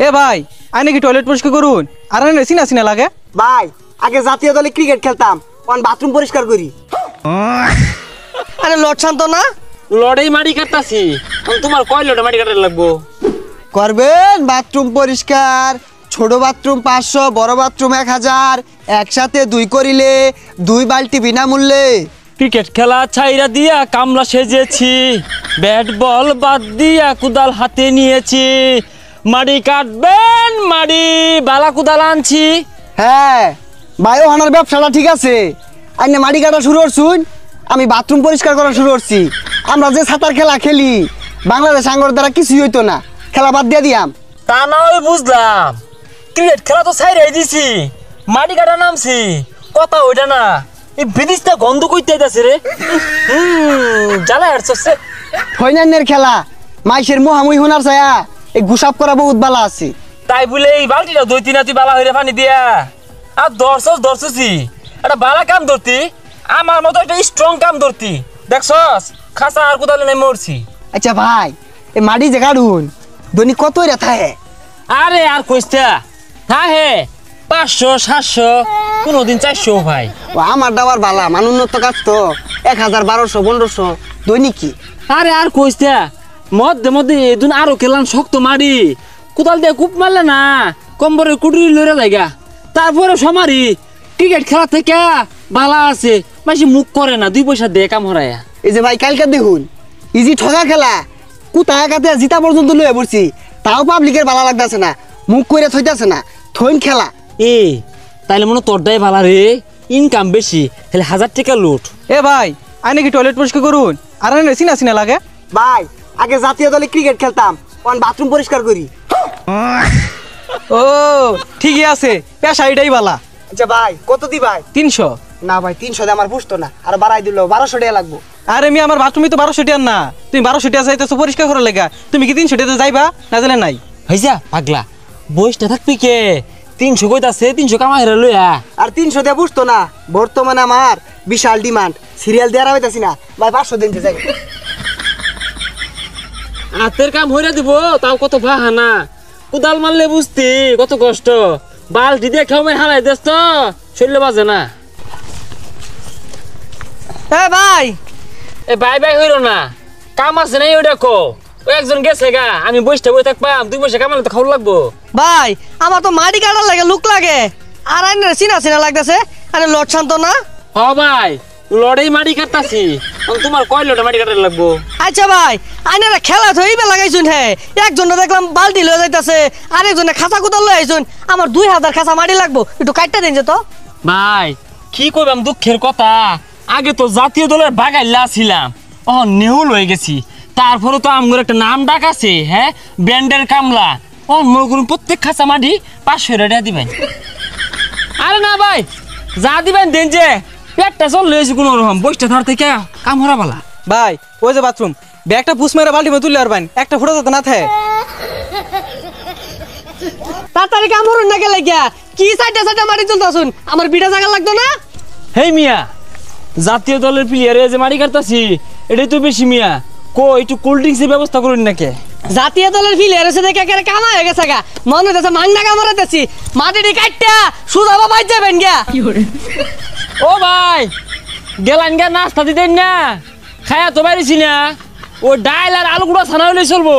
এ ভাই আইনে কি টয়লেট পরিষ্কার করুন আর আইনে সিনা সিনা লাগে ভাই আগে জাতীয় দলে ক্রিকেট খেলতাম এখন বাথরুম পরিষ্কার করি। আরে লট শান্ত না লড়াই মাটি কাটতাছি তোমার কয় লড়ে মাটি কাটার লাগবো করবেন বাথরুম পরিষ্কার। ছোট বাথরুম 500, বড় বাথরুম 1000, একসাথে 2 করিলে 2 বালতি বিনামূল্যে। ক্রিকেট খেলা ছাইরা দিয়া কামলা সেজেছি, ব্যাট বল বাদ দিয়া কুদাল হাতে নিয়েছি, মাটি কাটবেন মাটি বালা কুদাল আনছি। হ্যাঁ বায়ু হানার ব্যবসাটা ঠিক আছে, আইনে মাটি কাটা শুরু করছুন, আমি বাথরুম পরিষ্কার করা শুরু করছি। আমরা যে সাঁতার খেলা খেলি বাংলাদেশ আঙ্গর দ্বারা কিছুই হইতো না, খেলা বাদ দিয়ে দিয়াম। তা না হয় বুঝলাম, ক্রিকেট খেলা তো ছাইরাই দিছি, মাটি কাটা নামছি, কথা ওইটা না এই বিদিশটা গন্ধ কইতে যাচ্ছে রে। জ্বালা হাঁটছে ফৈনান্যের খেলা মাইসের মুহামুই হোনার ছায়া এই গুসাপ করা বহুত বালা আছে। তাই বলে এই বালতিটা 2-3 হাতি বালা হইরে পানি দিয়া আর দর্শছি একটা বালা কাম ধরতি, আমার মতো একটা স্ট্রং কাম ধরতি, দেখছস খাসা আর কোদালে নাই মরছি। আচ্ছা ভাই এই মাটি যে কাটুন দৈনিক কত রেথা হে? আরে আর কইস্তা হ্যাঁ হে 500-700 কোনদিন 400 ভাই। ও আমার দাবার বালা মানুন্নত কাজ তো 1000, 1200, 1500 দৈনিক কি। আরে আর কইস্তা মধ্যে এদিন আরো কেলান শক্ত মারি কোদাল দিয়ে কূপ মারলে না কম্বরে কুটুরি লড়ে যায়গা, তারপরে সমারি ক্রিকেট খেলা থেকে বালা আছে মাসি মুখ করে না 2 পয়সা দিয়ে কাম হরায়া। এই যে ভাই কালকে দেখুন ইজি ঠগা খেলা কুতা কাতে জিতা পর্যন্ত লয়ে পড়ছি, তাও পাবলিকের বালা লাগতেছে না, মুখ করে থইতাছে না, থইন খেলা। এ তাইলে মনে তোরটাই ভালো রে, ইনকাম বেশি, তাহলে 1000 টাকা লুট। এ ভাই আইনে কি টয়লেট পরিষ্কার করুন আর আইনে সিনা সিনা লাগে ভাই আগে জাতীয় দলে ক্রিকেট খেলতাম এখন বাথরুম পরিষ্কার করি। ও ঠিকই আছে, পেশা এটাই বালা। আচ্ছা ভাই কত দি ভাই? 300। না ভাই 300 দিয়ে আমার বুঝতো না, আর বাড়াই দিল 1200 টাকা লাগবো। আরে আমি আমার বাথরুমে তো 1200 টাকা না, তুমি 1200 টাকা যাইতেছো পরিষ্কার করার লেগা, তুমি কি 300 টাকা যাইবা না জানে নাই? হইছা পাগলা বইসটা থাকবি কে 300 কইতাছে 300 কামাই রে লইয়া। আর 300 দিয়ে বুঝতো না, বর্তমানে আমার বিশাল ডিমান্ড, সিরিয়াল দেওয়া হইতাছি না ভাই, 500 দিন যাই। হাতের কাম হইরা দিব তাও কত বাহানা, কোদাল মারলে বুঝতি কত কষ্ট, বালতি দিয়ে খেয়ে হারাই দেস তো শরীরে বাজে না। এ ভাই এ বাই হইল না, কাম আছে নাই ওইটা কো, ও একজন গেছে গা, আমি বসতে বই থাকবাম 2 পয়সা কামালে তো খাওয়া লাগবো। ভাই আমার তো মাটি কাটার লাগে লুক লাগে, আর আইনের সিনা সিনা লাগতেছে। আরে লট শান্ত না হ ভাই লড়াই মাটি কাটতাছি, তোমার কয় লড়ে মাটি কাটার লাগবো? আচ্ছা ভাই আইনের খেলা থইবে লাগাইছুন, হে একজনে দেখলাম বালতি লয়ে যাইতাছে, আরেকজনে খাঁচা কুদাল লয়ে আইছুন, আমার 2000 খাঁচা মাটি লাগবো, একটু কাটটা দিন যে তো। ভাই কি কইবাম দুঃখের কথা, আগে তো জাতীয় দলের বাগাইলা ছিলাম, ও নেহুল হয়ে গেছি, তারপরে তো আমগর একটা নাম ডাক আছে, হ্যাঁ ব্যান্ডের কামলা, ও মনে করুন প্রত্যেক খাঁচা মাটি 500 টাকা দিবেন। আরে না ভাই যা দিবেন দেন, যে পেটটা চল লয়েছি কোনো রকম বসটা ধর থেকে কাম হরা বালা। ভাই ওই যে বাথরুম ব্যাগটা পুষ মেরে বালতি মে তুলে আরবেন, একটা ফুটো যাতে না থাকে। তাড়াতাড়ি কামড়ুন না গেলে গিয়া কি সাইডে মাটি তুলতাছুন, আমার বিটা জায়গা লাগতো না। হেই মিয়া জাতীয় দলের প্লেয়ারে যে মাটি কাটতাছি এটাই তো বেশি মিয়া, কো একটু কোল্ড ড্রিঙ্কসের ব্যবস্থা করুন নাকি? জাতীয় দলের ফিলে এসে দেখে একেবারে কামা হয়ে গেছে গা, মনে হচ্ছে মাংনা কামড়াতেছি, মাটিটি কাটটা সুদা বাবাই যাবেন গিয়া। ও ভাই গেলান গা নাস্তা দিতেন না, খায়া তো পারিছি না, ও ডাইল আর আলু গুঁড়া ছানা হইলে চলবো।